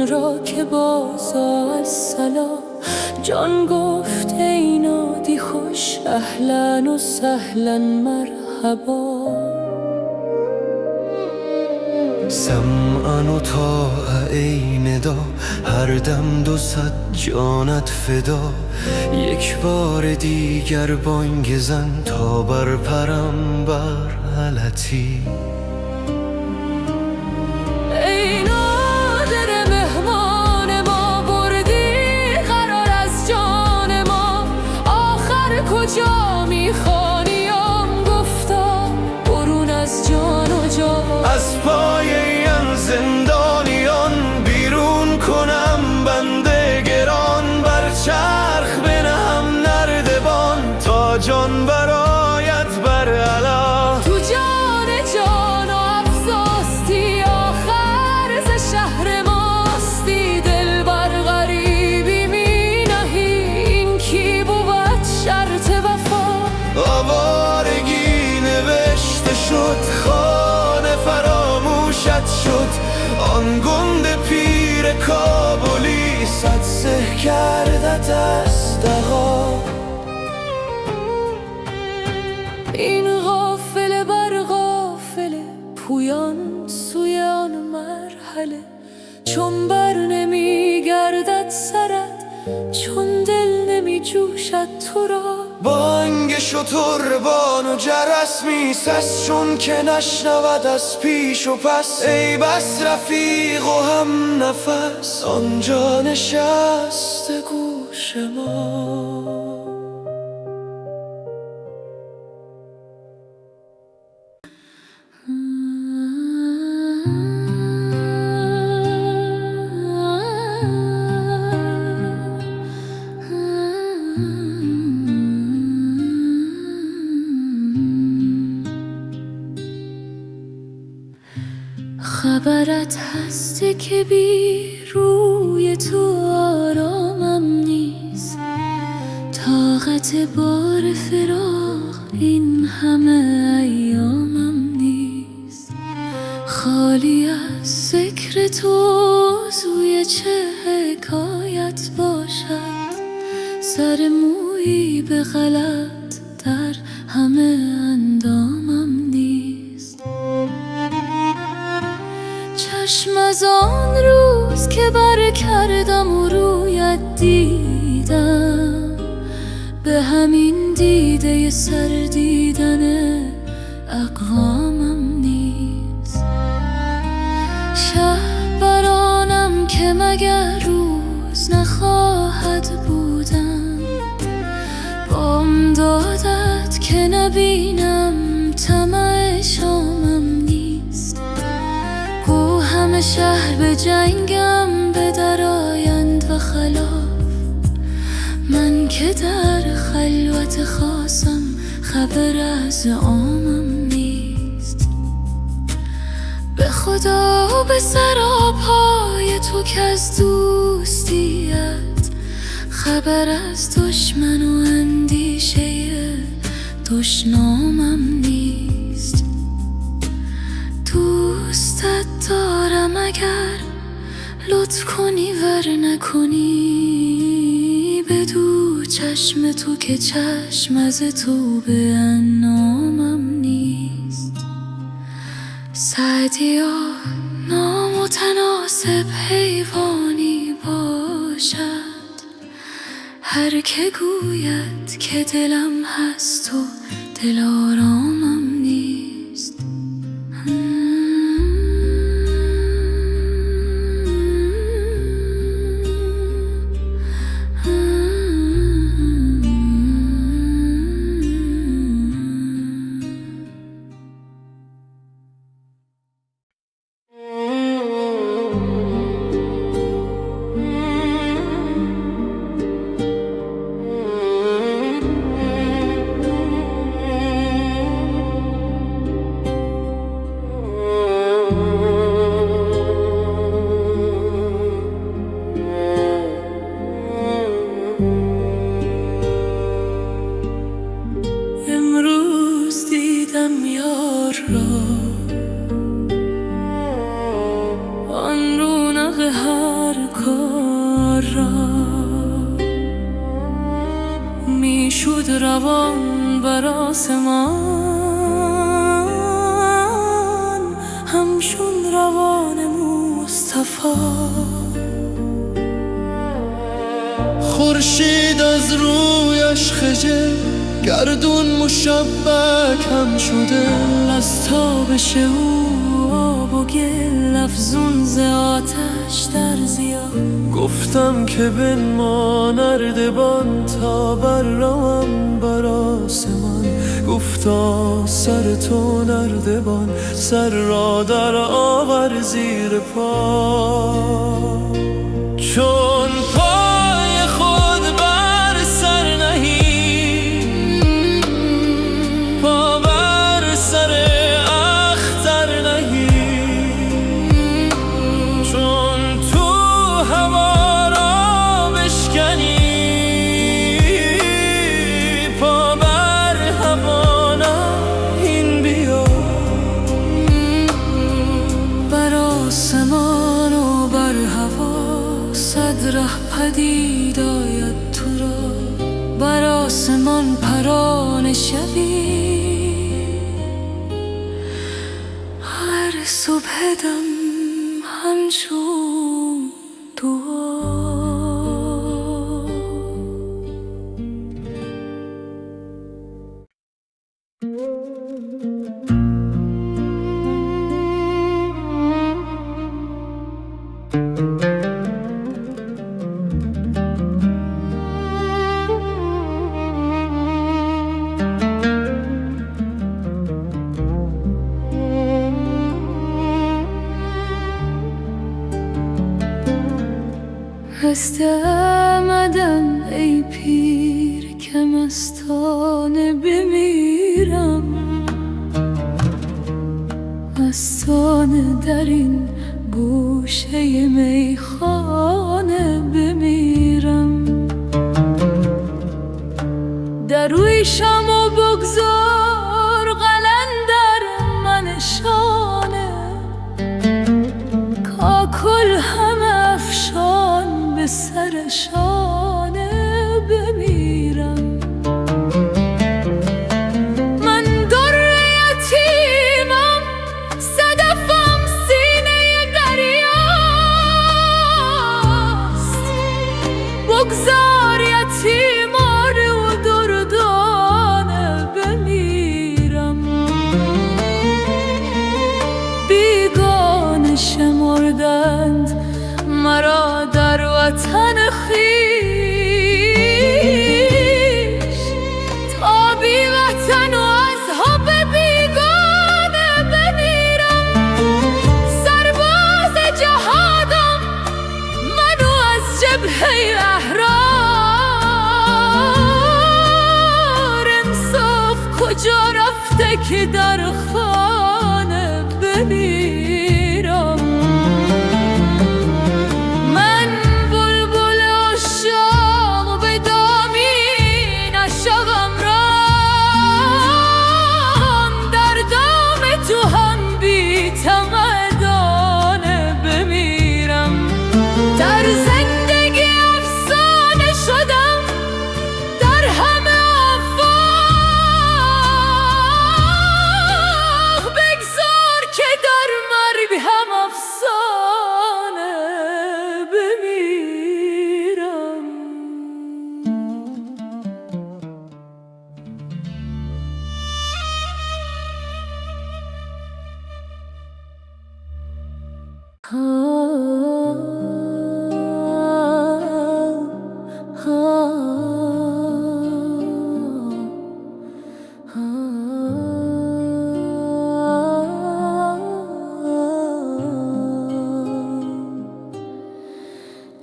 جان را که بازا از سلام. جان گفت ای نادی خوش اهلا و سهلا مرحبا. سمعا و طاعة ای ندا، هر دم 200 جانت فدا. یک بار دیگر بانگ زن تا برپرم بر حلتی. ای نادر مهمان ما، بردی قرار از جان ما. آخر کجا میخوانیم گفتا برون از جان و جان. از پای این زندانیان بیرون کنم بنده گران. بر چرخ بنهم نردبان تا جان برآید بر علا. تو جان جان و افزاستی آخر ز شهر ماستی. دل بر غریبی می نهی این کی بود شرط وفا. آوارگی نوشته شد خانه فراموشت شد. آن گنده پیر کابلی صد سه کردت از دغا. این غافله بر غافله پویان سوی آن مرحله. چون بر نمی گردد سرت، چون دل نمی جوشد تو را. بانگ شتربان و جرس میسست چون که نشنود از پیش و پس. ای بس رفیق و هم نفس آنجا نشست گوش ما. خبرت هسته که بی روی تو آرامم نیست. طاقت بار فراق این همه ایامم نیست. خالی از ذکر تو زوی چه حکایت باشد. سر مویی به غلط در همه اندامم نیست. چشم از آن روز که بر کردم و رویت دیدم، به همین دیده سر دیدن اقوامم نیست. شهبرانم که مگر روز نخواهد بودن. بامدادت که نبینم طمع شامم نیست. گو همه شهر به جنگم به در آیند و خلاف. من که در خلوت خاصم خبر از عامم نیست. به خدا و به سراپای تو که از دوستیت خبر از دشمن و اندیشه دشنامم نیست. دوستت دارم اگر لطف کنی ور نکنی. بدو چشم تو که چشم از تو به انامم نیست. سعدیا نامتناسب حیوانی باشد هر که گوید که دلم هست و دل آرامم نیست. روان بر آسمان، همچون روان مصطفی. خورشید از رویش خجل، گردون مشبک هم شده. از تابش او آب و گل، افزون ز آتش در ضیا. گفتم که بنما نردبان تا برم بر آسمان. گفتا سر تو نردبان، سر را در آور زیر پا. چون پای خود بر سر نهی، پا بر سر اختر نهی. چون تو هوا را بشکنی، پا بر هوا نهین بیا. بر آسمان و بر هوا صد ره پدید آید تو را. بر آسمان پران شوی، هر صبح دم همچون دعا. استمدم ای پیر که مستانه بمیرم. مستانه در این گوشه میخانه بمیرم. در رویشم و بگذار قلندر منشانه. کاکل هم افشان به سر شانه بمیرم. من در یتیمم، صدفم سینه دریاست. بگذار یتیمانه و دردانه بمیرم. بیگانه شمردند مرا در وطن خویش، تا بی وطن و از حب بیگانه بمیرم. سرباز جهادم منو از جبهه احرار. انصاف کجا رفته که در خانه بمیرم. در زندگی افسانه شدم، در همه آفاق. بگذار که در مرگ هم افسانه بمیرم.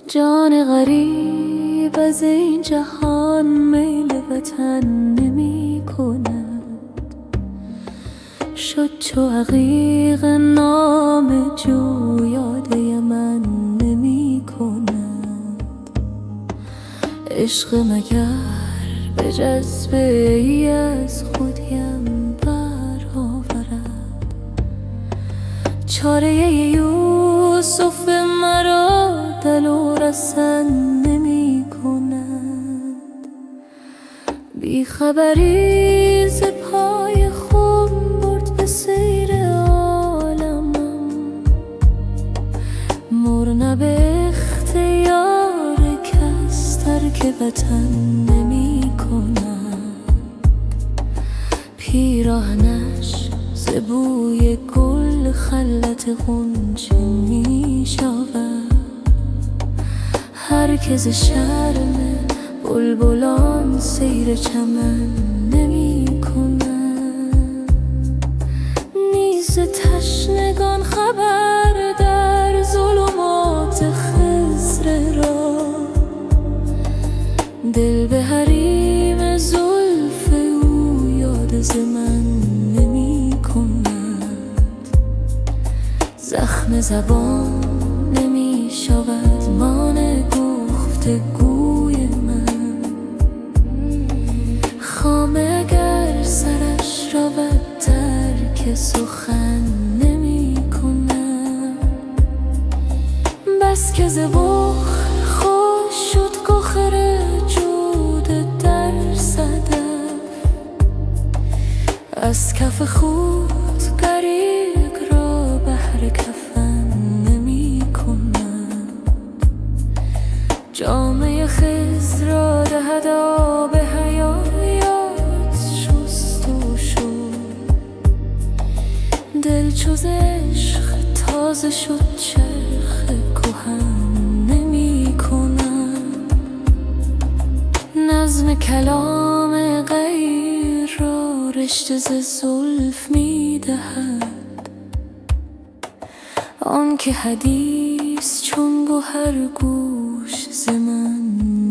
جان غریب از این جهان میل وطن نمی کند. شد چو عقیق نام جو یاد من نمی کند. عشق مگر به جذبه ای از خودیم برآورد. چاره یوسف مرا دل و رسن نمی کند. بی خبری ز پای خم برد به سیر عالمم، مر به اختیار کس ترک وطن نمی کند. پیراهنش ز بوی گل خلوت غنچه می شود، هر که ز شرم بلبلان سیر چمن نمی کند. نیز تشنگان خبر در ظلمات خضر را، دل به حریم زلف او یاد ز من نمی کند. زخم زبان نمی شود مانع گفتگوی من، خامه اگر سرش را ترک سخن نمی کند. بس که ز بخل خوش شد گوهر جود در صدف، از کف خود گریگ را بهر کفن نمی کند. جامه خضر را دهد آب حیات شست و شد، دل چو ز عشق تازه شد چرخ کهن نمی کند. نظم کلام غیر را رشته ز زلف می دهد، آن که حدیث چون گوهر گوش ز من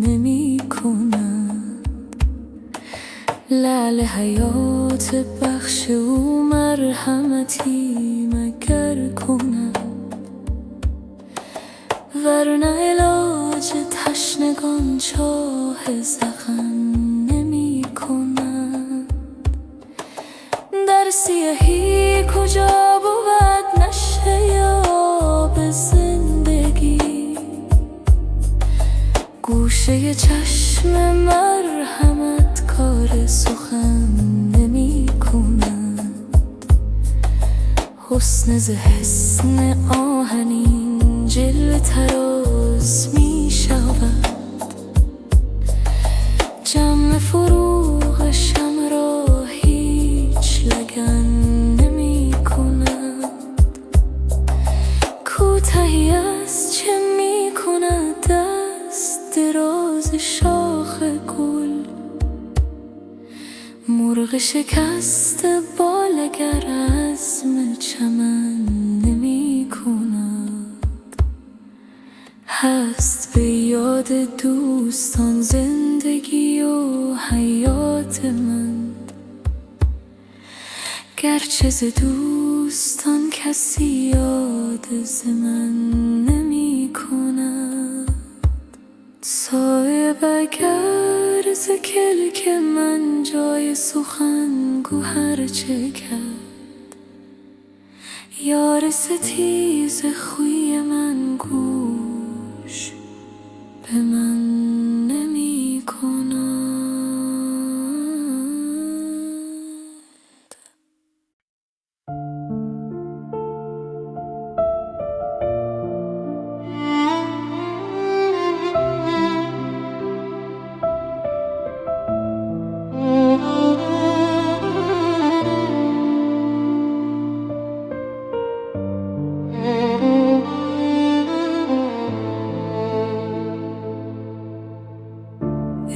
نمی کند. لعل حیات بخش او مرحمتی مگر کند، ورنه علاج تشنگان چاه زغن نمی کند. در سیاهی کجا بود نشه آب زندگی، گوشه چشم مرحمت کار سخن نمی کند. حسن ز حسن آهنین جلوه تراز می شود، جمع فروغشم را هیچ لگن نمی کند. کوتهی از چه می کند دست دراز شاخ گل، مرغ شکست بال اگر عزم چمن نمی کند. هست به یاد دوستان زندگی و حیات من، گرچه ز دوستان کسی یاد ز من نمی کند. صایب اگر ز کلک من جای سخن گوهر چه کرد، یار ستیز خوی من گوش به من نمی کند.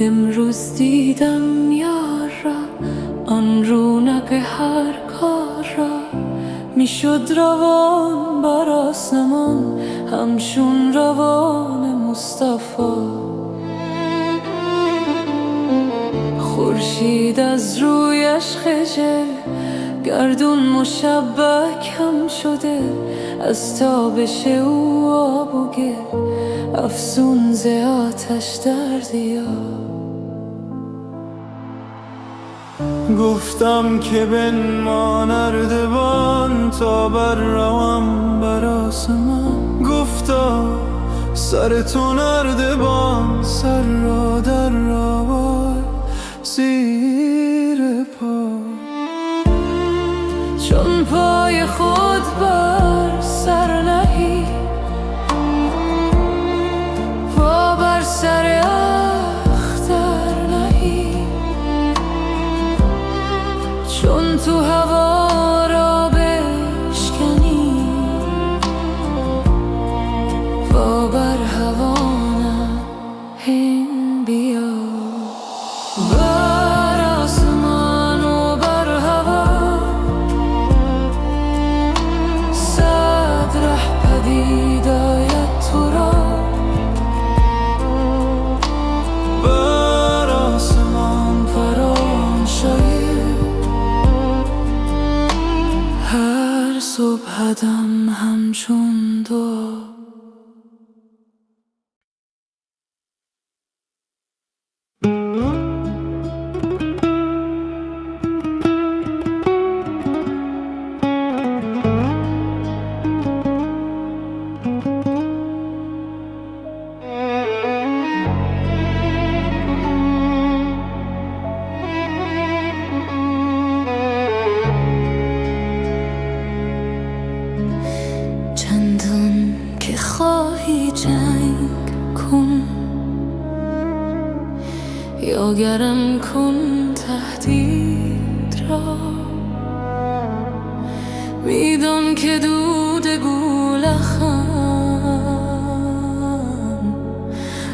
امروز دیدم یار را، آن رونق هر کار را، میشد روان بر آسمان همچون روان مصطفی. خورشید از رویش خجل، گردون مشبک هم شده، از تابش او آب و گل افسون ز آتش در دیا. گفتم که بنما نردبان تا بر روم بر آسمان، گفتا سر تو نردبان سر را در آوای، زیر پا. چون پای خود بر سر نهی، پا بر سر اختر نهی. چون تو هوا را بشکنی، پا بر هوا نهیم بیا. بر آسمان و بر هوا، صد ره پدید آید تو را. بر آسمان پران شاید هر صبح دم همچون دعا. چندان که خواهی جنگ کن، یا گرم کن تهدید را. میدان که دود گولخم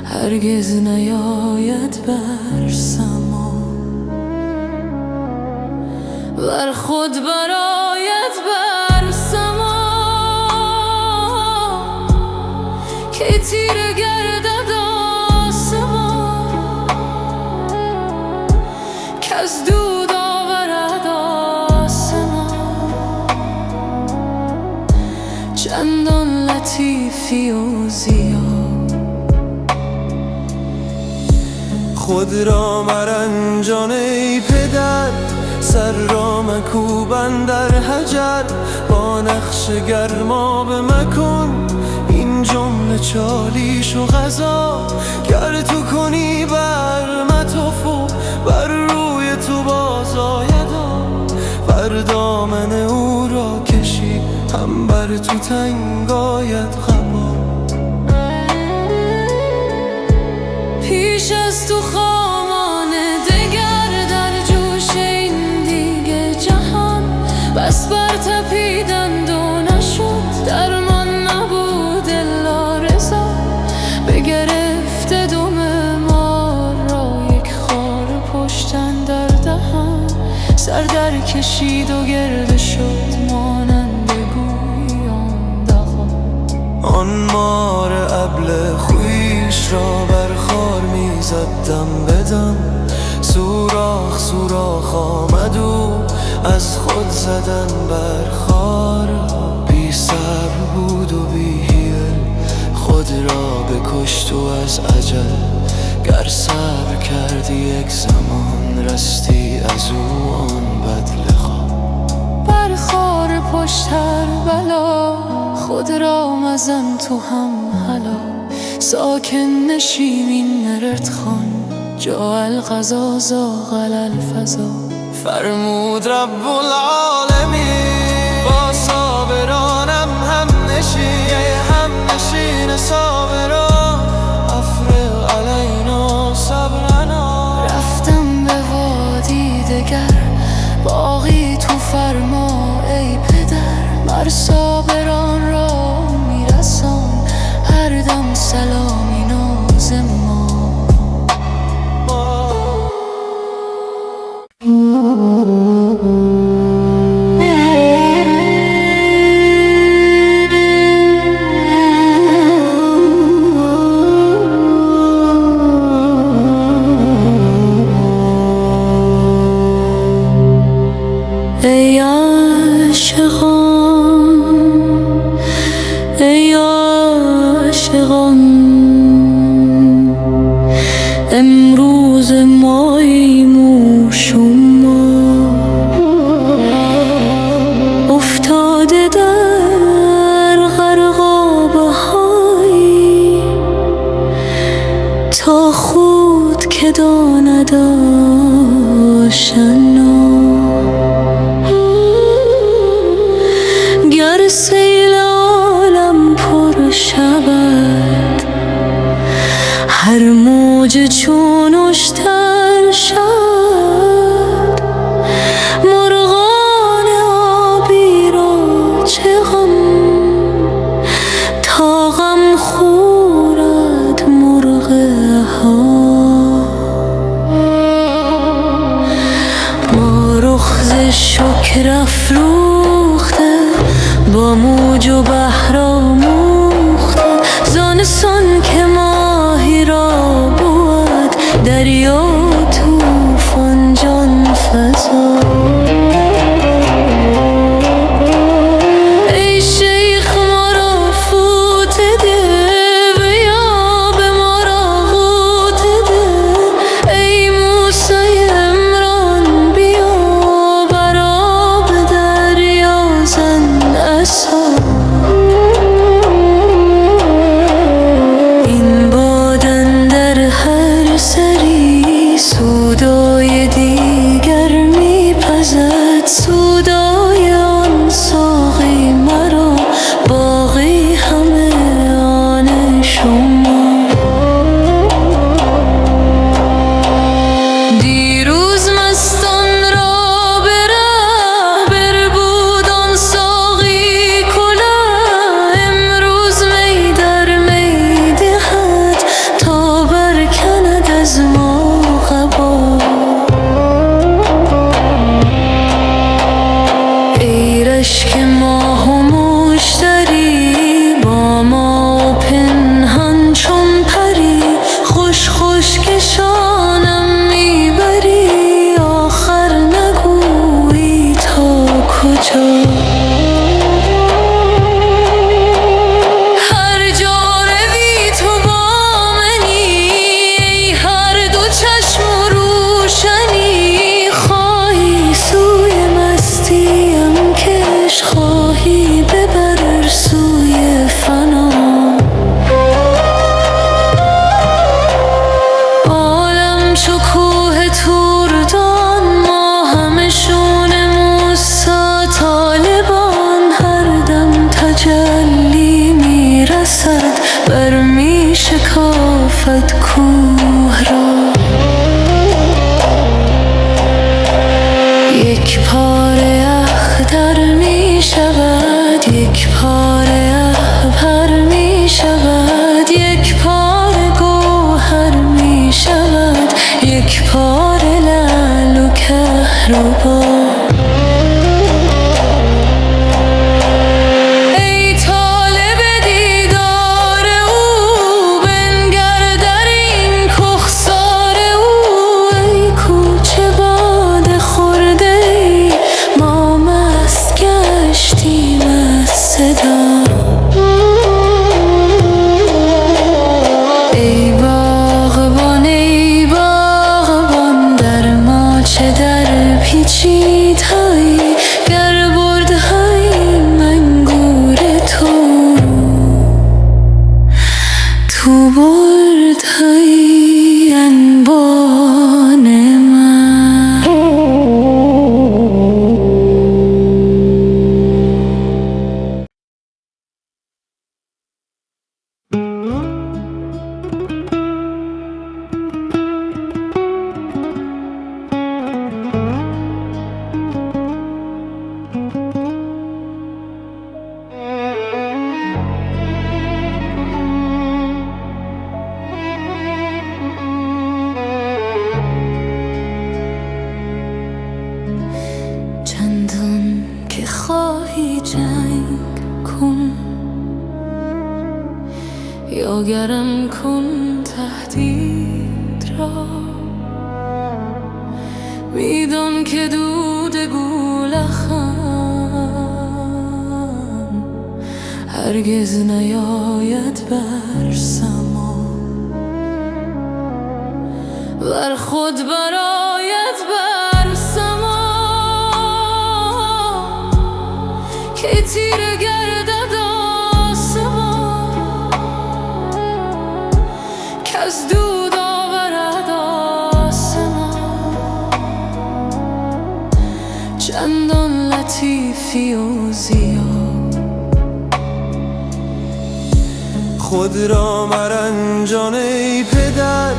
هرگز نیاید بر سما. ور خود برآید بر سما، که تیره گردد آسمان. کز دود آورد آسمان چندان لطیفی و زیاد. خود را مرنجان ای پدر، سر را مکوب اندر حجر. با نقش گرمابه مکن این جمله چالیش و غذا. گر تو کنی بر مطاف و بر روی تو باز آیدا. بر دامن او را کشی هم بر تو تنگ آید قبا. پیش از تو خامانه دگر در جوش این دیگه جهان. بس بر تپیدند و نشد درمان نبود الا رضا. بگرفته دم مار را یک خار پشتن در دهن. سر در کشید و گرد شد مانند گویان دهان. آن مار ابله خویش را بر خار میزد دم بدم. سوراخ سوراخ آمد و از خود زدن بر خار. بی صبر بود و بی حیل خود را بکشت و از اجل. گر صبر کردی یک زمان رستی از او آن بدلقا. بر خار پشت هر بلا خود را مزن تو هم هلا. ساکن نشیمین نرد خان جا القضا زاغ الفضا. فرمود رب العالمین با صابرانم هم نشین صابران. افرغ علینا صبرنا. رفتم به وادی دگر باقی تو فرما ای پدر. مر صابران را میرسان هر دم سلامی ناز ما. گدا نداشتن گر سیل عالم پر شود هر موج چونش تر شد مرغان آبی را چه غم تا غم خورد مرغ ها ما رخ ز شکر افروخته با موج و بحر آموخته زانسان که ماهی را بود دریا طوفان جان فزا ای شیخ ما را فوت ده بیا به ما را غوت ده ای موسی عمران بیا بر آب دریا زن عصا این بادن در هر سری سودای دیگر میپزد سودای آن ساقی مرا باقی همه آن شما دیروز مستان را به ره بربود آن ساقی کله امروز می در می دهد تا برکند از ما قبا ای رشک ماه و مشتری با ما پنهان چون پری خوش خوش کشانم میبری آخر نگویی تا کجا هر جا روی تو با منی ای هر دو چشم و روشنی خواهی سوی مستیم کش خواهی ببر سوی فنا عالم چو کوه توردان ما همه شونه موسی طالبان هر دم تجلی میرسد بر میشکافد کوه را یک پاره اخگر میشود یک پاره احبر میشود یک پاره گوهر میشود یک پاره لعل و کهربا ای طالب دیدار او بنگر در این کهسار او ای کوچه باده خورده ای ما مست گشتیم از صدا ای باغبان در ما چه در پیچید هایی گر برده هایی منگور تو برد هایی انبان من چندان که خواهی جنگ کن یا گرم کن تهدید را میدان که دود گولخم هرگز نیاید بر سما ور خود برآید بر سما که تیره گردد آسمان کز دود آورد ضعیفی و زیاد. خود را مرنجان ای پدر،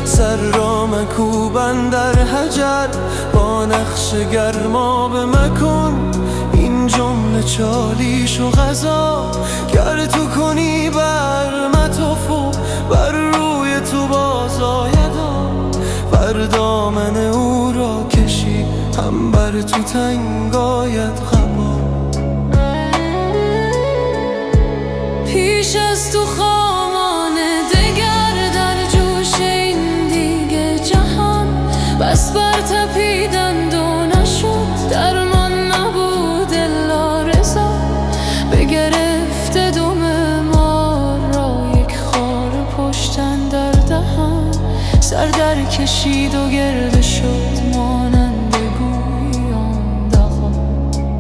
سر را مکوبن در حجر. با نقش گرماب مکن این جمله چالیش و غذا. گر تو کنی بر متافو بر روی تو باز آیدا. بر دامن او را کشی هم بر تو تنگ آید قبا. پیش از تو خامانه دگر در جوش این دیگه جهان. بس بر تپیدند و نشد درمان نبود الا رضا. بگرفته دم مار را یک خار پشتن در دهن. سر در کشید و گرد شد مانند گویان دهان.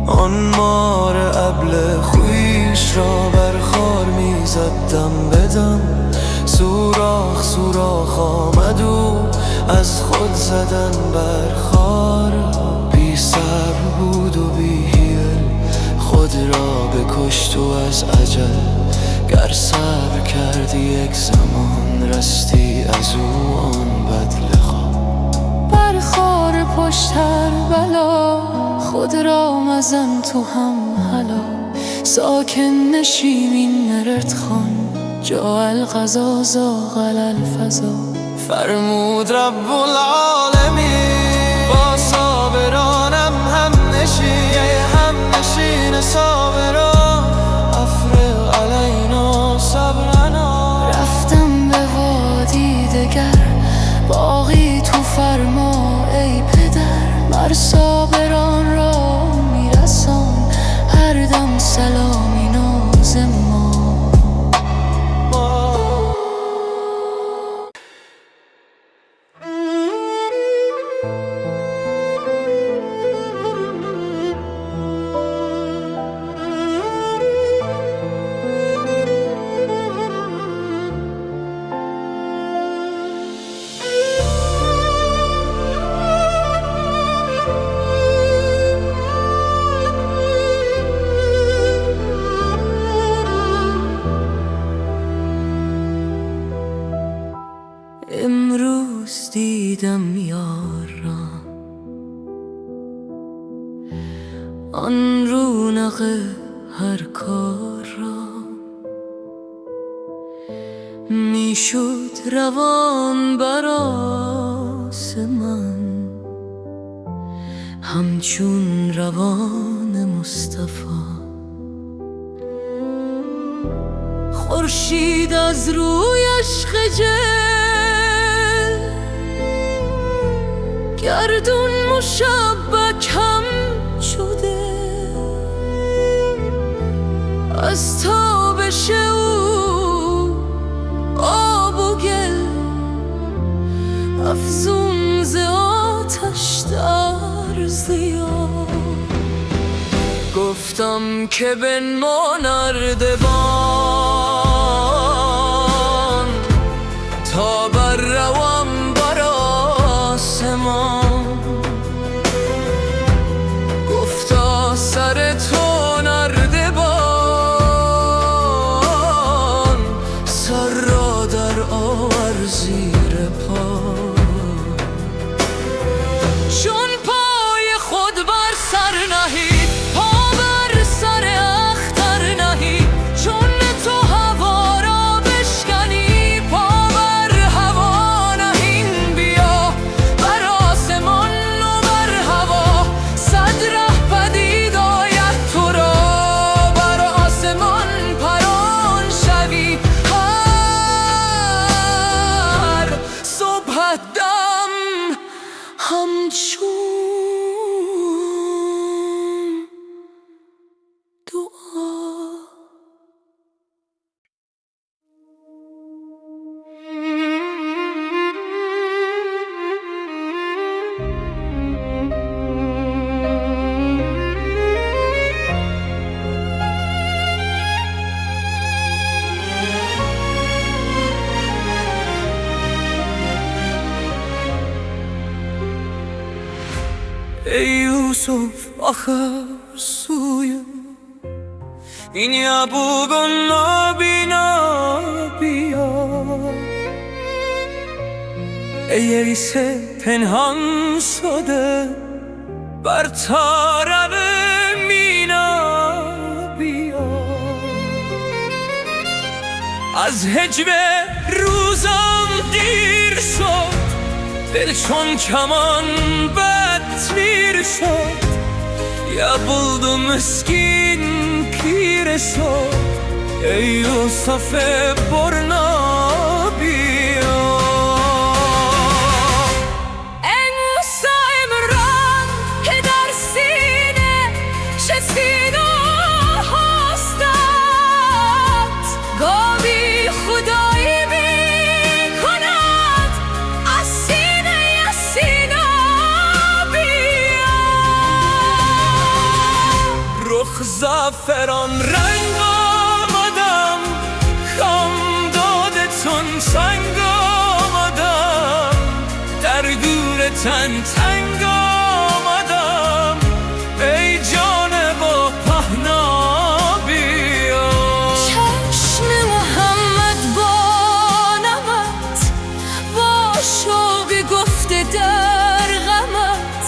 آن مار ابله خویش را بر خار میزد دم بدم. سوراخ سوراخ آمد او از خود زدن بر خار. بی صبر بود و بی حیل خود را بکشت و از اجل. گر صبر کردی یک زمان رستی از او آن بدلقا. بر خار پشت هر بلا خود را مزن تو هم هلا. ساکن نشیمین نرد خان جا القضا زاغ الفضا. فرمود رب العالمین با صابرانم هم نشین صابران. افرغ علینا صبرنا. رفتم به وادی دگر باقی تو فرما ای پدر. مر صابران را میرسان هر دم سلامی ناز ما. امروز دیدم یار را آن رونق هر کار را. میشد روان بر آسمان همچون روان مصطفی. خورشید از رویش خجل گردون مشبک هم شده. از تابش او آب و گل افزون ز آتش در ضیا. گفتم که بنما نردبان تا بر روم بر آسمان. گفتا سر تو نردبان سر را در آور زیر پا. چون پای خود بر سر نهی همچون دعا. ای یوسف آخر سوی این یبوگو نابینا بیا ای ایس پنهان شده بر طارم مینا بیا از هجو روزم دیر شد دل چون کمان بد میر شد یا بلدم مسکین پیر شد ای یوسف برنا بیا ای موسی عمران که در سینه سینه هستند گاهی خدایی میکند از سینه بیا رخ زعفران رنگ آمدم خم دادتون سنگ آمدم در گور تنگ آمدم ای جان با پهنا بیا چشم محمد با نمت با شوق گفته در غمت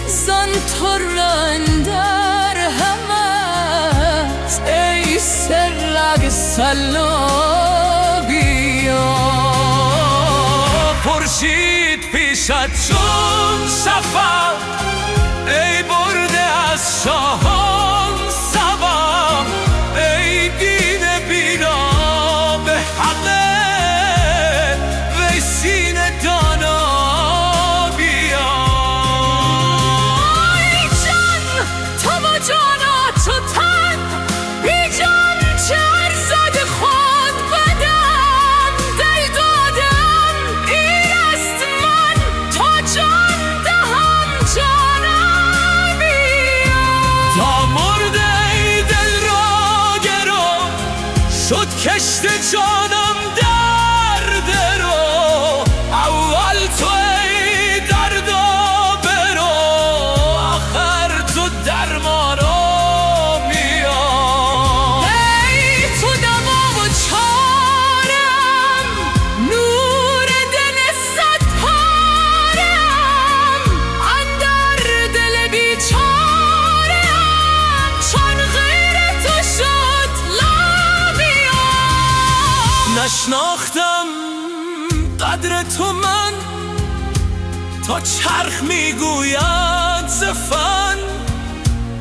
زن ترن در همت ای سرگ سلا بیا خورشید پیشت چون شفق ای برده از شاهان سبا ای دین بینا به حقه وی سینه دانا بیا ای جان تو و جانا تو تن بی جان چه ارزد خود بدن دل دادم این است من تا جان دهم جانم بیا تا مرده ای دل را گرو شد کشت جانم درد رو اول تو ای دردا برو آخر تو درمانا بیا ای تو دوا و چارم نور دل صد پارم اندر دل بیچارم چون غیر تو شد لابیا نشناختم قدر تو من تا چرخ میگوید زفن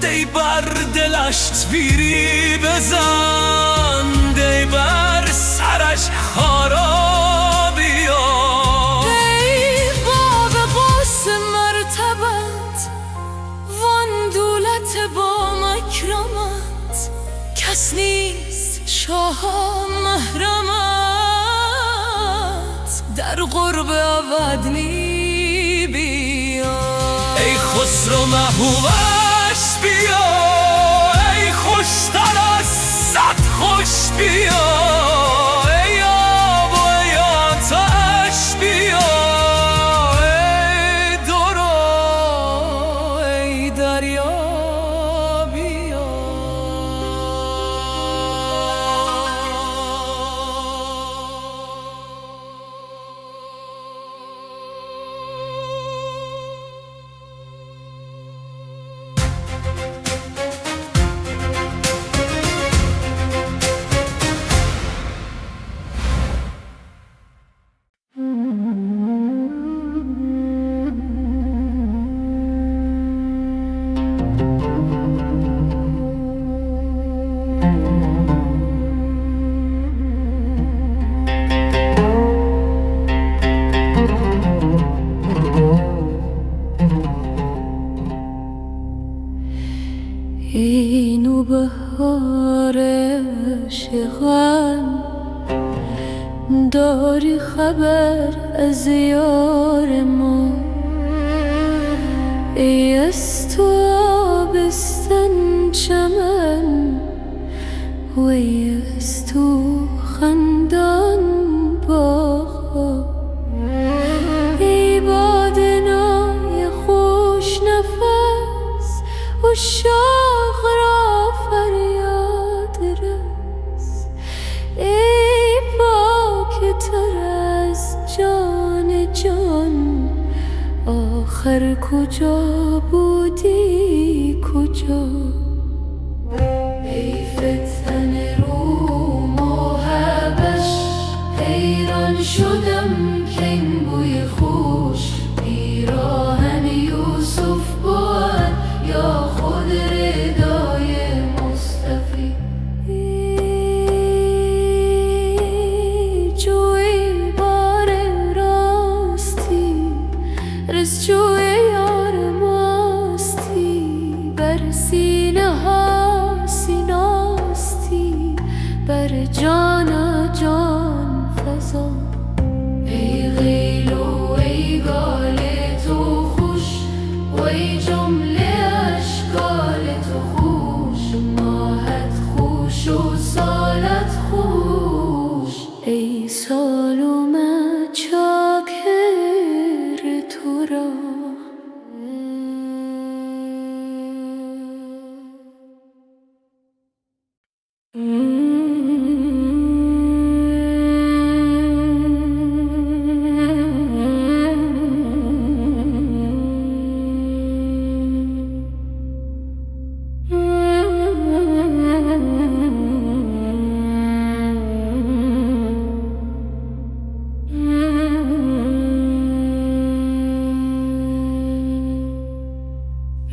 دی بر دلش تبیری بزن دی بر سرش خارا بیا ای باب قوس مرتبت وان دولت با مکرمت کس نیست شاه محرمت در قرب ابدنی بیا ای خسرو محبوبش بیا ای خوشتر از صد خوش بیا ای آب و ای آتش بیا ای درو ای دریا بیا اینو بهار عشقم داری خبر از یار ما ای از تو آبستن چمن و ای از تو خندان باغ ای باد نای خوش نفس و شاد آخر کجا بودی کجا؟ ای فتن روم و حبش، حیران شدم که این بوی خوش پیراهن یوسف بود یا خود ردای مصطفی. جوی بار راستی، رسجوی یار ماستی، بر سینه ها سیناستی، بر جانا جان فضا. ای غیل و ای گال تو خوش، و ای جمله اشکال تو خوش، ماهت خوش و سالت خوش. ای سالوم چاکر تو را.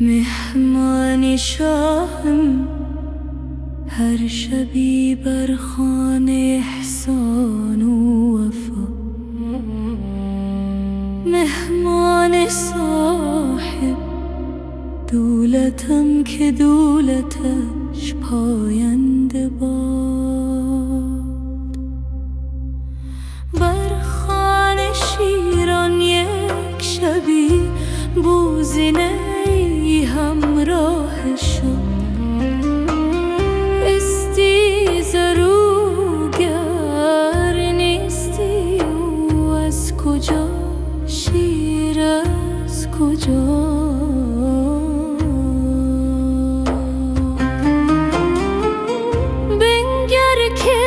مهمان شاهم هر شبی بر خانه احسان و وفا. مهمان صاحب دولتم که دولتش پاینده باد. بر خانه شیران یک شبی بوزینه همراه شد. استی زروگر نیستی و از کجا شیر از کجا؟ بنگر که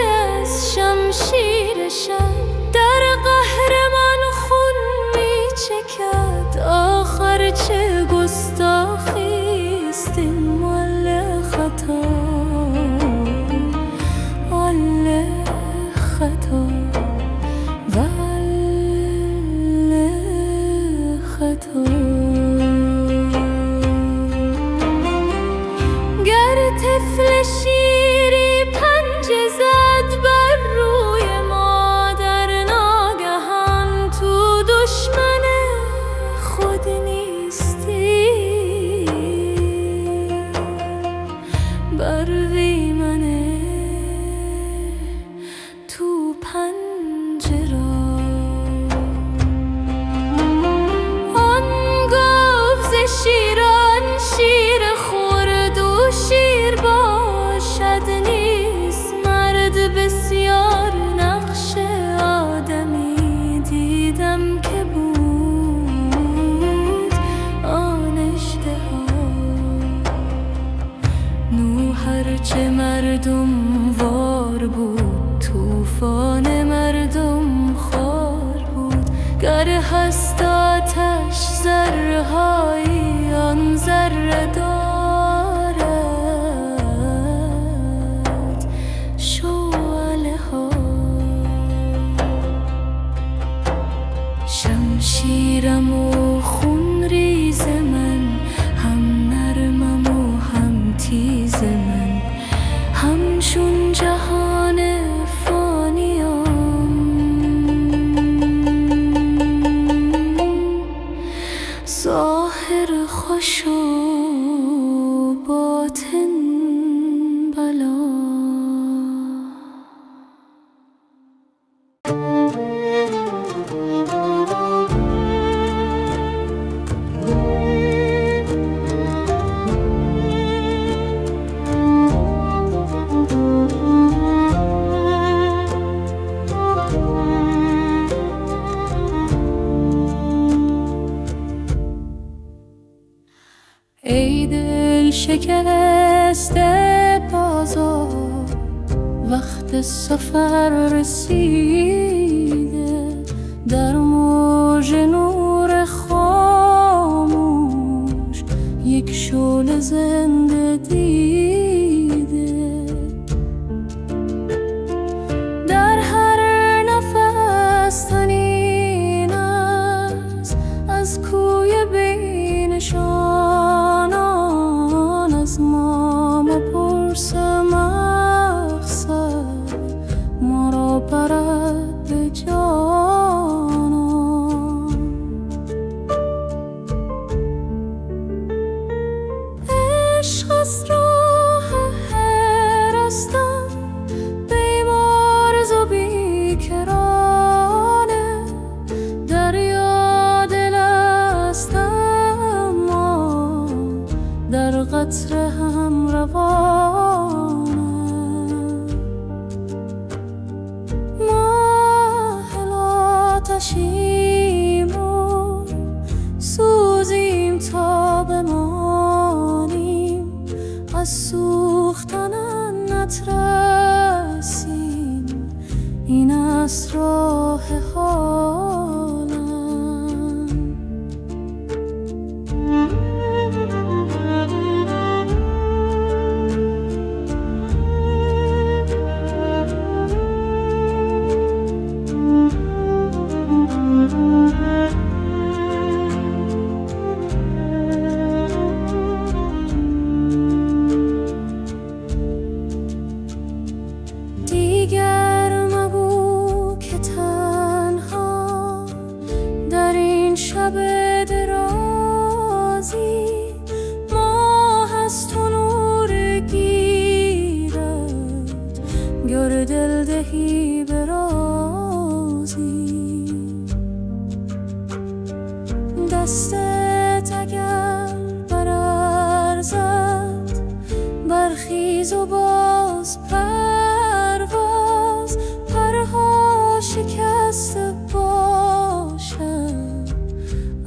از شمشیرشم در قهرمان خون می چکد. آخر چه گستاخیست این مال خطا، مال خطا، مال خطا. گر طفل شیری پنجه زد بر روی مادر، ناگهان تو دشمن خود نیستی. بر وی منه تو پنجره. آن گفت ز شیران شیر خورد و شیر باشد نیست. مرد بسیار نقش آدمی دیدم که بود آن اشتها. نوح هرچه مردم وار بود، طوفان مردم خوار بود. گر هست آتش ذرهایی آن ذره دارد شعله ها. شمشیرم و خون ریز من، هم نرمم و هم تیز من، همچون جهان فانیم. ظاهر خوش و باطن بلا. ای دل شکسته بازار، وقت سفر رسیده. در موج نور خاموشی زنده دیده. در هر نفس تنین است از کوی بینشانان، از ما مپرس مقصد ما را برد به جانان. عشق از راه هرستم بیمارز و بیکرانه، دریا دل است اما در قطره هم روانه. محل آتشیم و سوزیم تا بمانیم، از سوختن نترسیم، این است راه حالم. دیگر مگو که تنها در این شب درازی، ماه از تو نور گیرد گر دل دهی به رازی. دستت اگر برارزد برخیز و باز پرواز، پرها شکسته باشد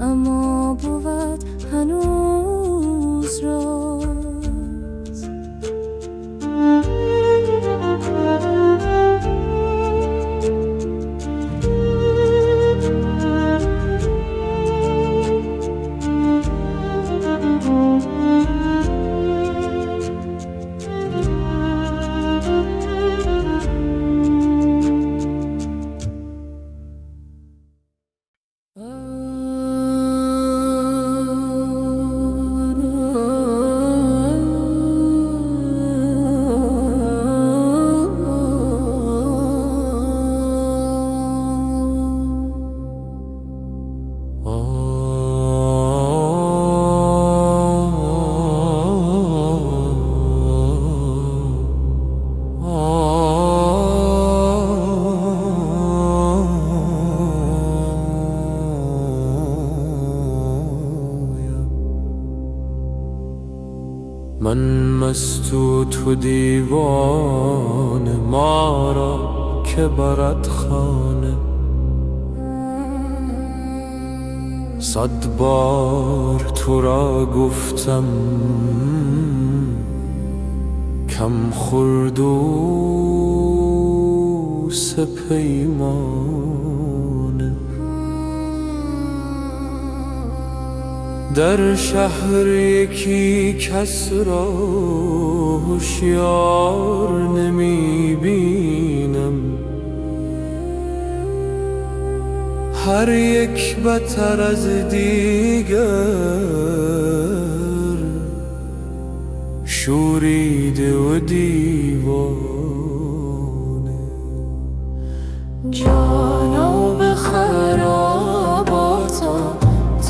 اما بود هنوز راز. من مست و تو دیوانه، ما را که برد خانه. صد بار تو را گفتم کم خورد و سپیمانه. در شهر یکی کس را هوشیار نمی بینم، هر یک بتر از دیگر شوریده و دیوانه. جانا به خراباتا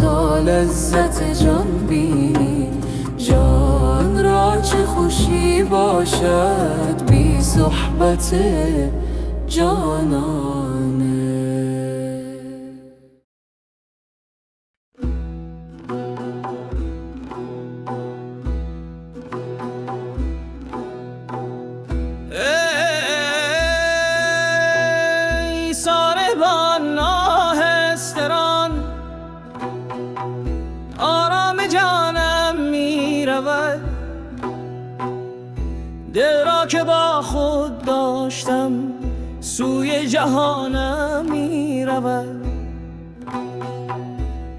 تا لذت جان بینی، جان را چه خوشی باشد بی صحبت جانانه. ای ساربان آهستران، آرام جانم می رود، دل را که با خود داشتم سوی جهانم می رود.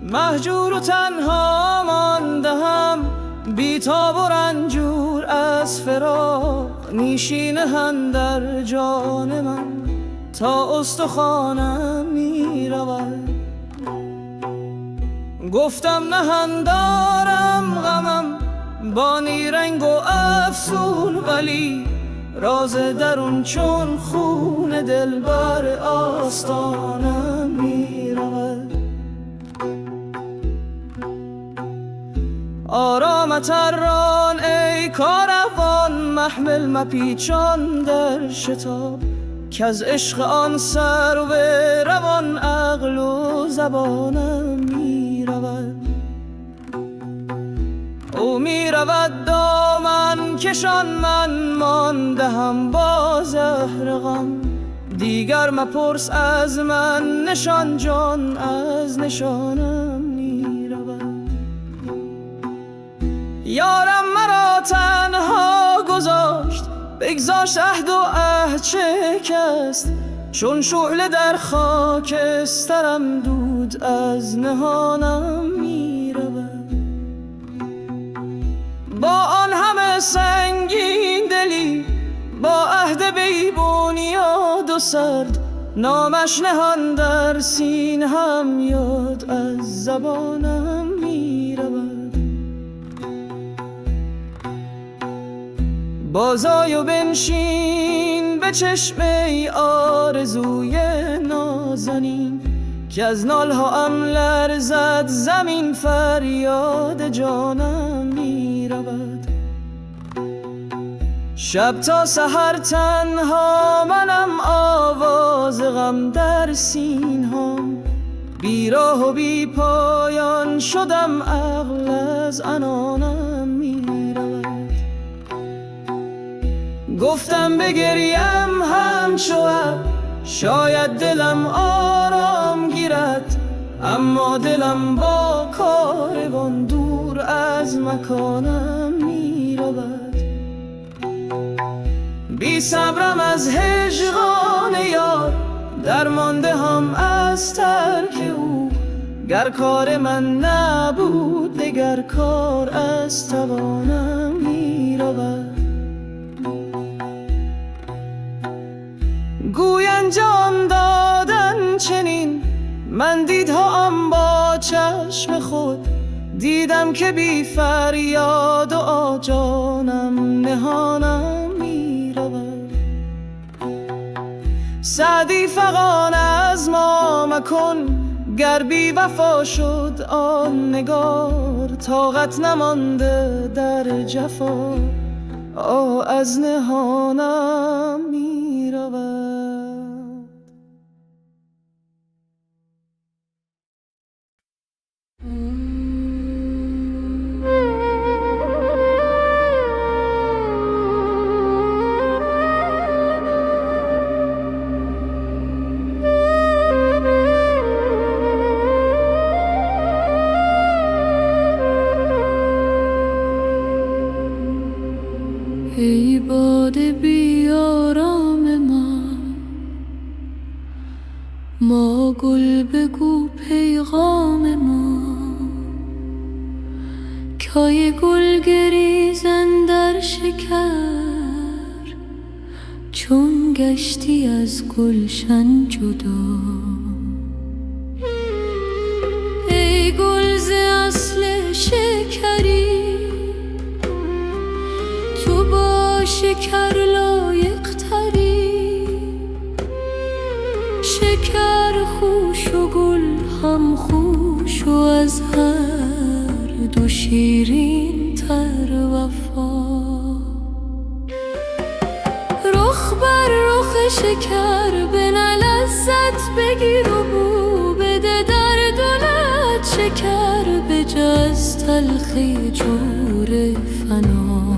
مهجور و تنها ماندهم بی‌تاب و رنجور از فراق میشینه‌اند در جان من تا استخوانم میرود. گفتم نهندارم غمم با نیرنگ و افسون، ولی راز درون چون خون دل بر آستانم میرود. آرام تران ای کاروان، محمل مپیچان در شتاب، که از عشق آن سر و روان عقل و زبانم میرود. او میرود دامن کشان، من مانده هم با زهر غم. دیگر مپرس از من نشان، جان از نشانم میرود. یارم مرا تنها گذاشت، بگذاشت عهد و عهد شکست. چون شعله در خاکسترم دود از نهانم میرود. با آن همه سنگین دلی، با عهد بیبونیاد و سرد، نامش نهان در سینه‌ام یاد از زبانم میرود. بازآی و بنشین به چشم ای آرزوی نازنین، که از نالهام لرزد زمین، فریاد جانم میرود. شب تا سحر تنها منم، آواز غم در سینهام. بی راه و بی پایان شدم، عقل از عنانم میرود. گفتم بگریم همچو ابر، شاید دلم آرام گیرد. اما دلم با کاروان دور از مکانم میرود. بی صبرم از هجران یار، درمانده هم از ترک او. گر کار من نبود دگر کار از توانم میرود. گویند جان دادن چنین، من دیدهام با چشم خود. دیدم که بی فریاد و آجانم نهانم میرود. سعدی فغان از ما مکن، گر بی وفا شد آن نگار. طاقت نمانده در جفا، از نهانم میرود. ای باد بیارام ما گل بگو پیغام ما. کای گل گریزن در شکر، چون گشتی از گلشن جدا. ای گل ز اصل شکری، تو با شکر لایق تری. شکر خوش و گل هم خوش، و از هر دو شیرین تر وفا. رخ بر رخ شکر بنه لذت بگیر و بو بده در دلت. شکر بجز تلخی جور فنا.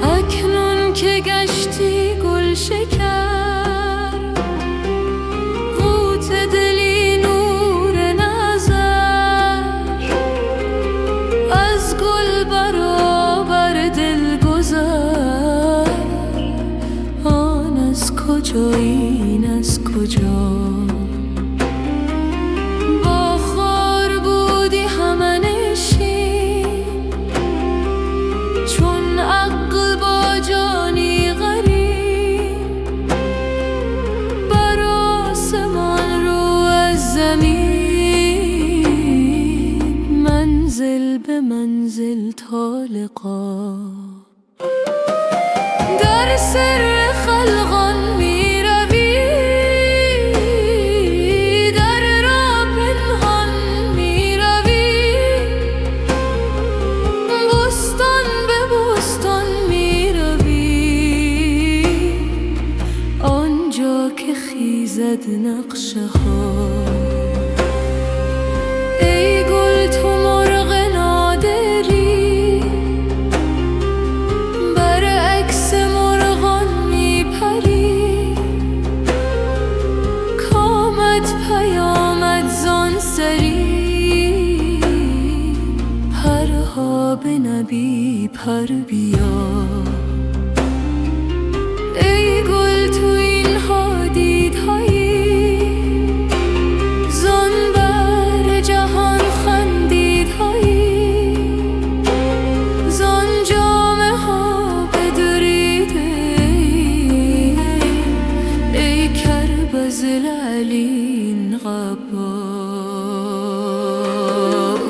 اکنون که گشتی گل شکر، قوت دلی نور نظر. از گل برابر دل گذر، آن از کجا این از کجا. با خار بودی همنشین، ای گل تو مرغ نادری، برعکس مرغان میپری. کامت پیامد زان سری، پرها به نبی پر بیا. ای گل تو اینها دیدهایی، زان بر جهان خندیدهایی. زان جامه ها بدریده، ای کربز العلین قبا.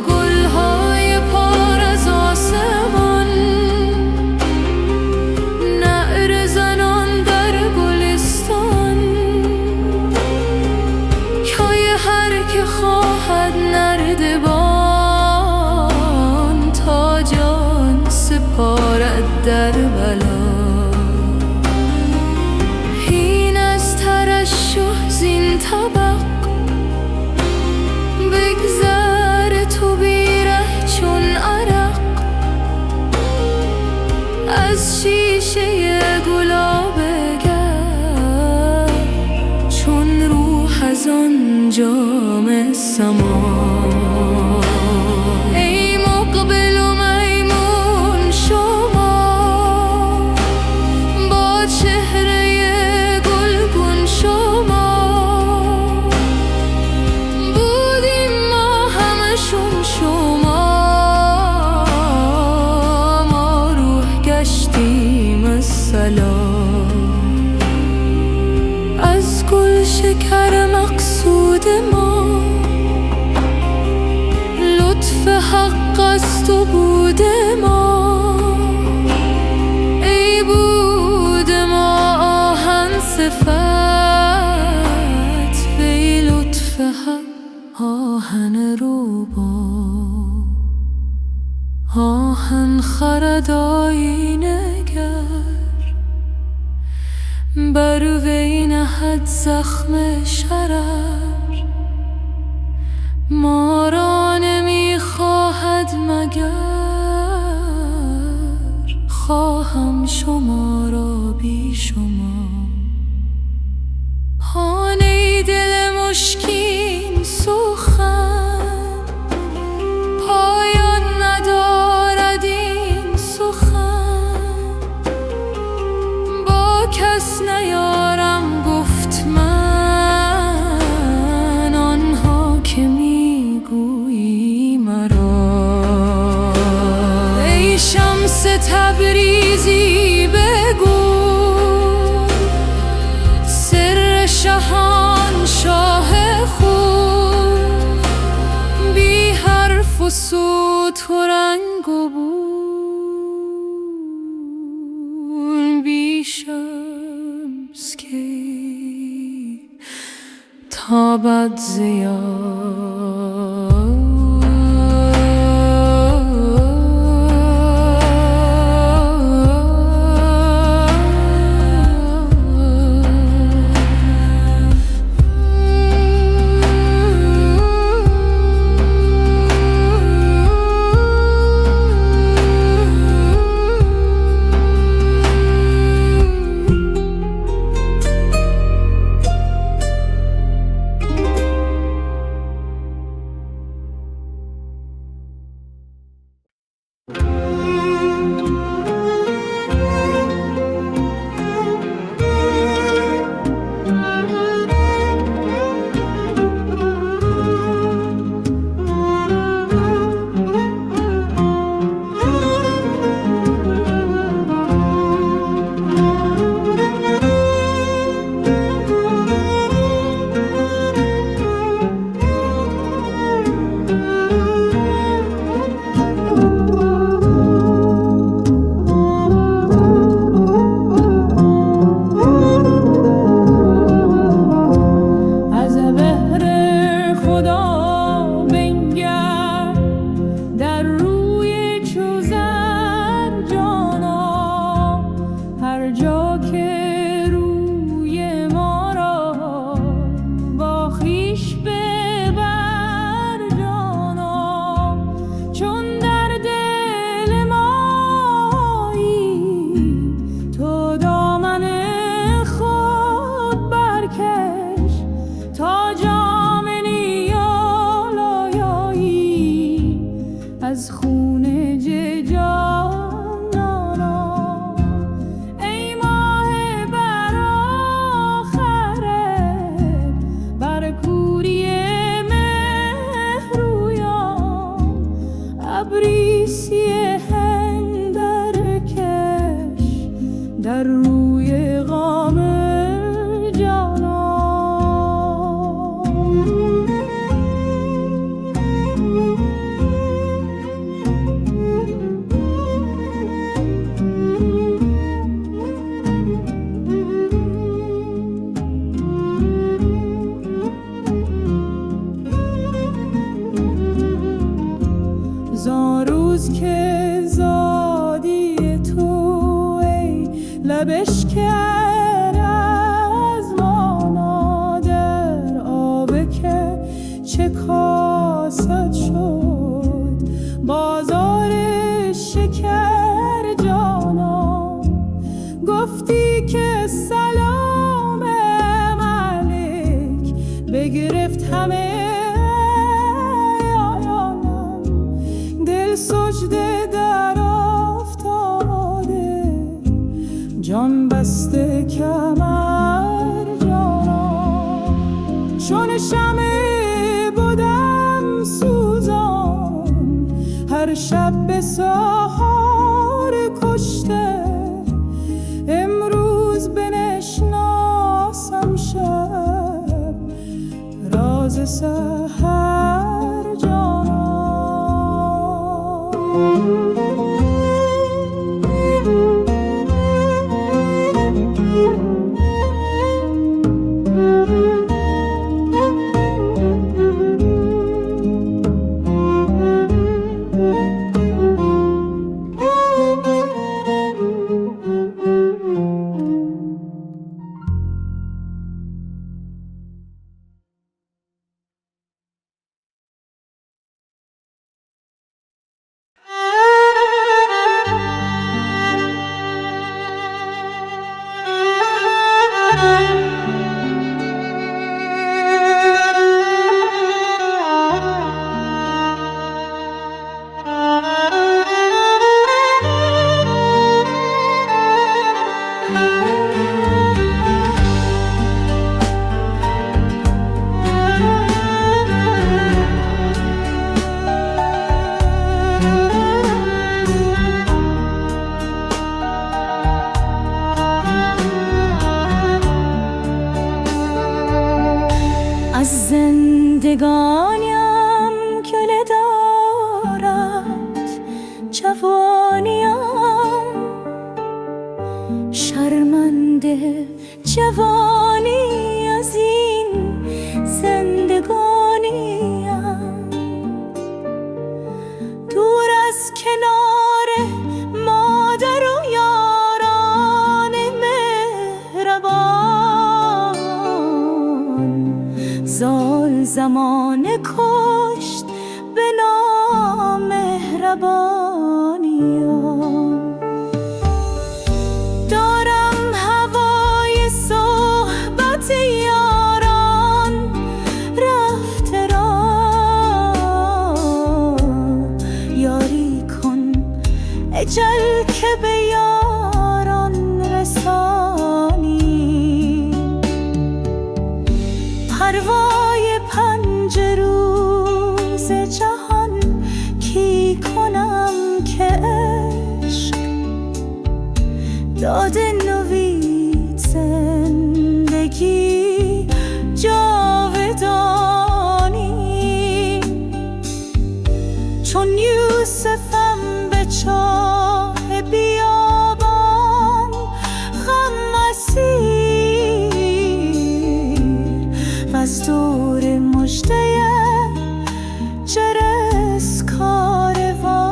گلهای پار از آسمان، نعره زنان در گلستان. کای هر که خواهد نردبان، تا جان سپارد در بلا. هین از ترشح زین طبق، بگذر تو بیره چون عرق. از شیشه گلابه گر، چون روح از آن جام سما. ای مقبل و میمون شما، با چهره گلگون شما. بودیم ما همشون شما، ما روح گشتیم السلام. از گل شکر مقصود ما، لطف حق است و بود ما. ای بود ما آهن صفت، وی لطف حق آهن روبا. آهن خرد آینه گر، بر وی نهد زخم شرر. ما را نمیخواهد مگر، خواهم شما را بی شما. هان ای دل مشکین سخن، پایان ندارد این سخن. با کس نیارم گفت من، آنها که میگویی مرا. ای شمس تبریزی بگو، سر شاهنشاه خود. بی حرف و صوت و رنگ و بوی، بی شمس کی تابد ضیا. بر روی غم جانان. زان روز که زادی تو ای لبش کرد از مانا در آب که چه کاسد شد بازار شکر جانا. گفتی که سلام ملک بگرفت همه سجده در افتاده جان بسته کمر جانا. چون شمع بودم سوزان هر شب به سحر کشته. امروز بنشناسم شب راز سحر جانا. از زندگانیم کله دارد جوانیم، شرمنده جوانی از این زندگانیم. دور از کنار مادر و یاران مهربان، زال زمانه کشت به نامهربانیم. دارم هوای صحبت یاران رفته را، یاری کن اجل که به یاران رسانی. پروای پنج روز جهان کی کنم که عشق داده نوید زندگی جاودانی. چون یوسفم به چاه بیابان غم اسیر، وز دور مژده جرس کاروانی.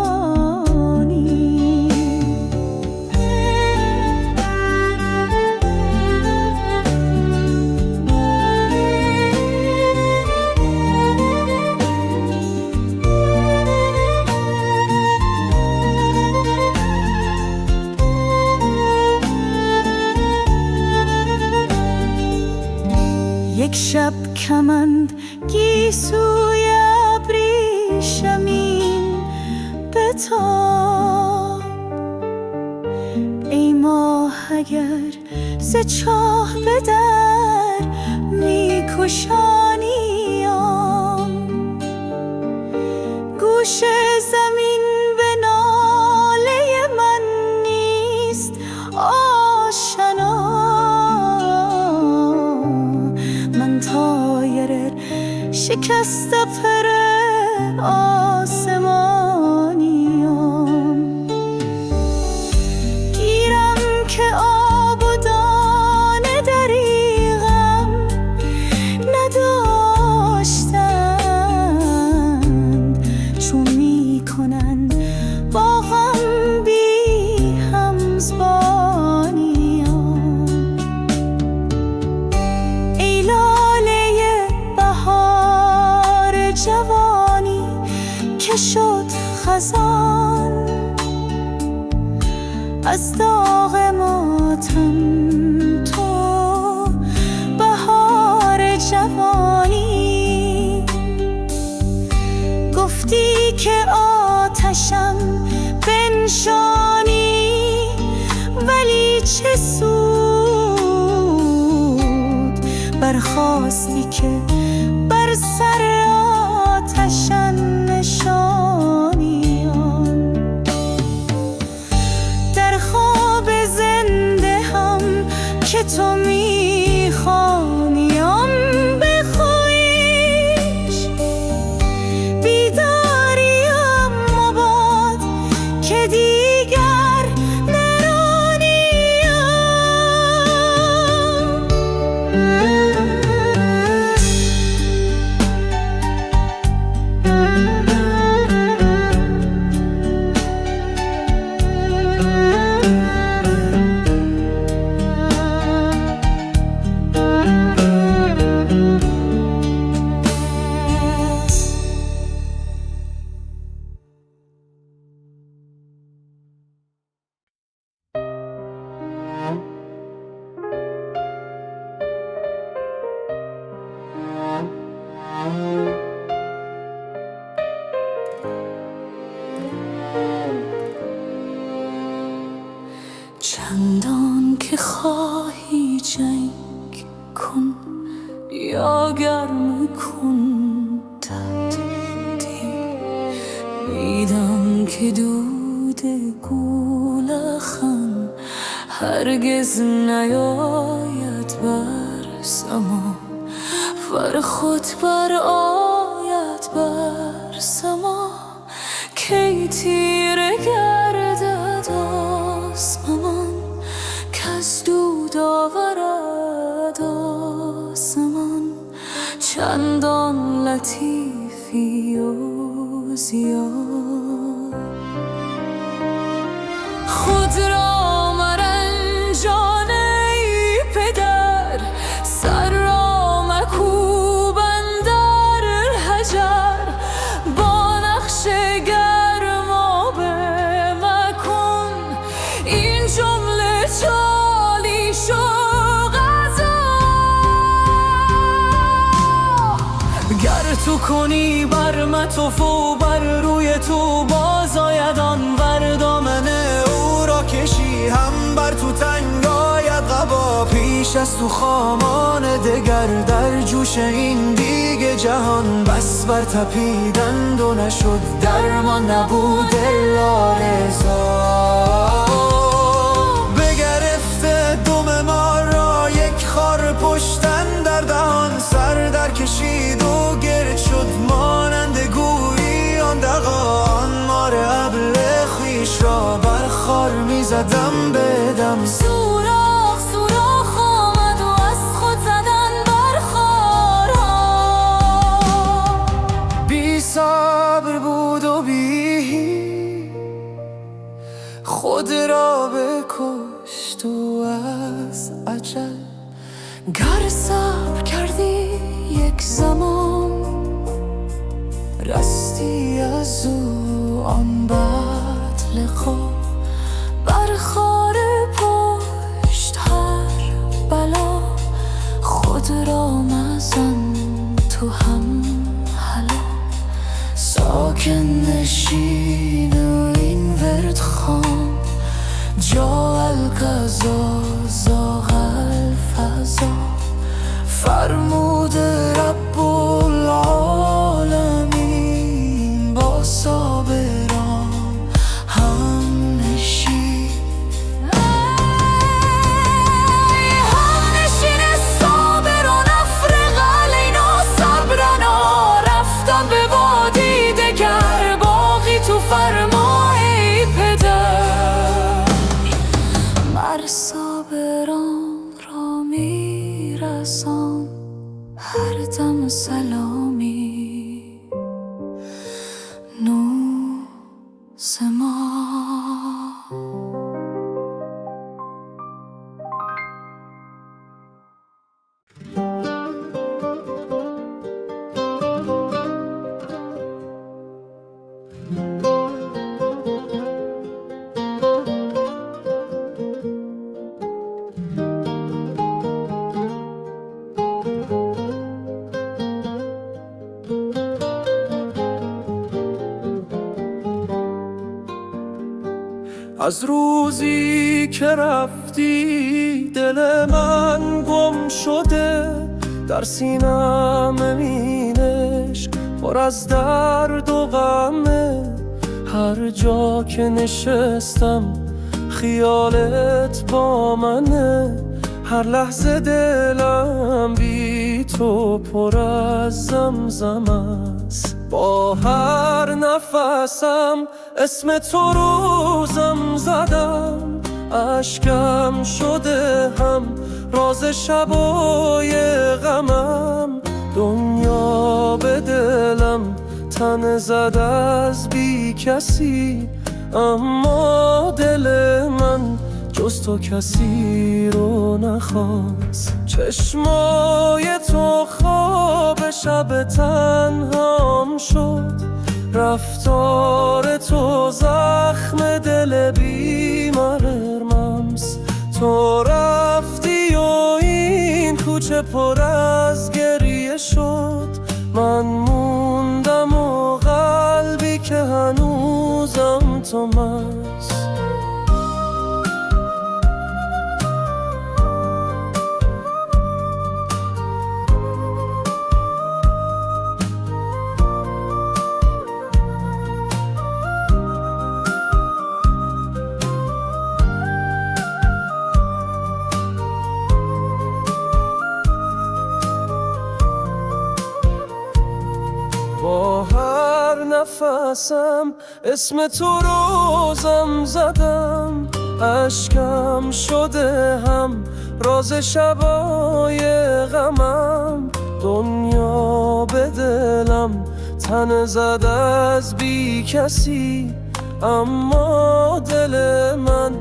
یک شب کمند گیسوی ابریشمین بتاب، ای ماه اگر ز چاه به در میکشانیم. گوش زمین به ناله من نیست شکست پر آسمانیم. گیرم که آب و دانه دریغم نداشتند، چون میکنن با غم بی همزبانیم. ای لاله بهار جوانی که شد خزان، از داغ ماتم تو بهار جوانی. گفتی که آتشم بنشانی، ولی چه سود برخاستی که بر سر آتشم نشانیم. در خواب زنده هم که تو میخوانیم به خویش، بیداریم مباد که دیگر نرانیم. چندان که خواهی جنگ کن یا گرم کن تهدیدی، میدم که دود گولخن هرگز نیاید بر سما، ور خود بر آید بر سما. کی تیره گردد آسمان، کز دود آورد آسمان. چندان لطیفی و زیاد خود را مرنجان ای پدر، سر را مکوب اندر حجر. با نقش گرمابه مکن این جمله چالیش و غذا. گر تو کنی بر مطف و بر روی تو باز آید آن ور دامن او را کشی، هم بر تو تنگ آید قبا پیش از تو خامان دگر. در جوش این دیگ جهان بس بر تپیدند و نشد درمان، نبود الا رضا. بگرفته دم ما را یک خار پشتن در دهان، سر در کشید و گرد شد مانند گویی آن دغا. آن مار ابله خویش را بر خار میزدم بدم. سوراخ سوراخ آمد و از خود زدن بر خارها. بی صبر بود و بی خود را بکشت و از عجل. گر صبر کردی یک زمان، رستی از او آن بد لقا. بر خار پشت هر بلا، خود را مزن تو هم هلا. ساکن نشین و این ورد خان، جا القضا زاغ الفضا. فرمود رب العالمین با صابران هم نشین. هم نشین صابران افرغ علینا صبرنا. از روزی که رفتی دل من گم شده، در سینم مینش پر از درد و غمه. هر جا که نشستم خیالت با منه، هر لحظه دلم بی تو پر از زمزم است. با هر نفسم اسم تو روزم زدم، اشکم شده هم راز شبای غمم. دنیا به دلم تن زد از بی کسی، اما دل من جز تو کسی رو نخواست. چشمای تو خواب شب تنهام شد، رفتار تو زخم دل بیمارمست. تو رفتی و این کوچه پر از گریه شد، من موندم و قلبی که هنوزم تو مست. با هر نفسم اسم تو روزم زدم، اشکم شده هم راز شبای غمم. دنیا به دلم تن زد از بی کسی، اما دل من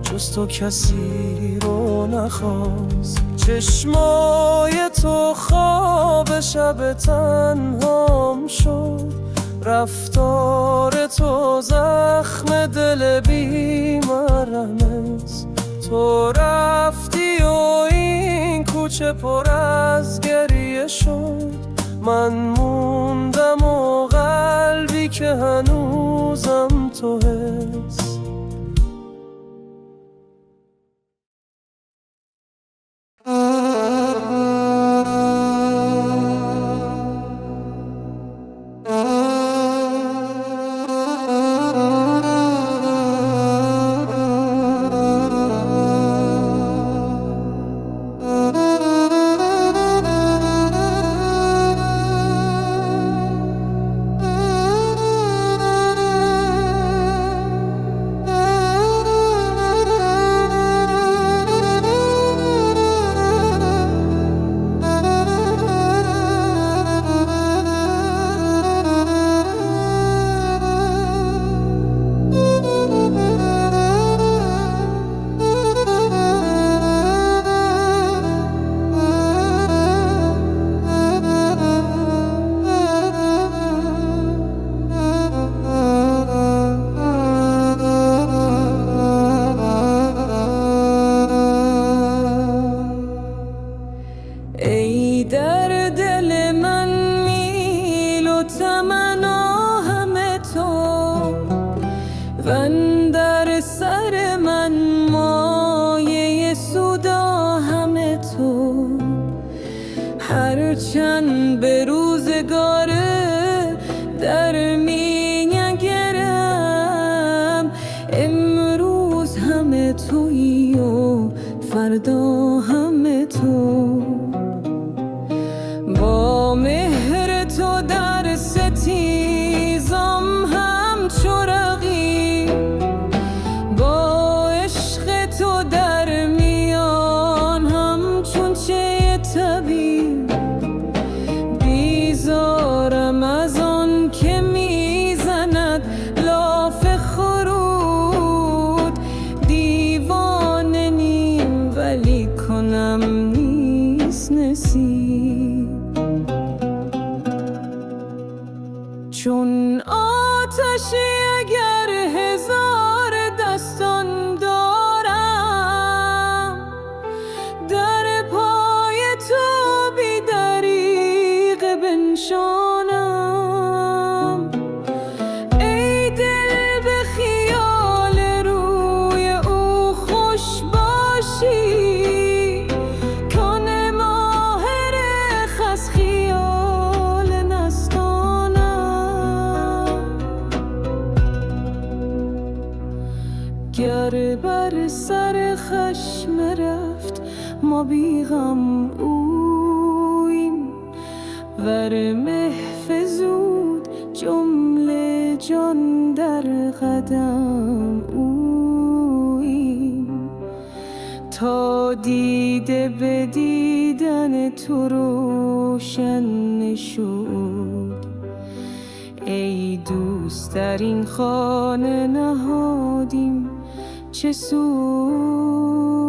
جز تو کسی رو نخواست. چشمای تو خواب شب تنهام شد، رفتار تو زخم دل بیمارم است. تو رفتی و این کوچه پر از گریه شد، من موندم و قلبی که هنوزم تو هست. ای در دل من میل و تمنا همه تو، وندر سر من مایه سودا همه تو. هرچند به روزگار در مینگرم، امروز همه تویی و فردا همه تو. با مهر تو در ستیزم همچو رقیب، با عشق تو در میان همچون چه طبیب. بیزارم از آن که میزند لاف خرود، دیوانه نیم ولی کنم نیست نصیب. چون آتشی اگر هزار دستان دارم، در پای تو بی دریغ بنشانم. ای دل به خیال روی خشم رفت ما بیغم اویم ور محفظود جمله جان در قدم اویم تا دیده به دیدن تو روشن نشود ای دوست در این خانه نهادیم چه سود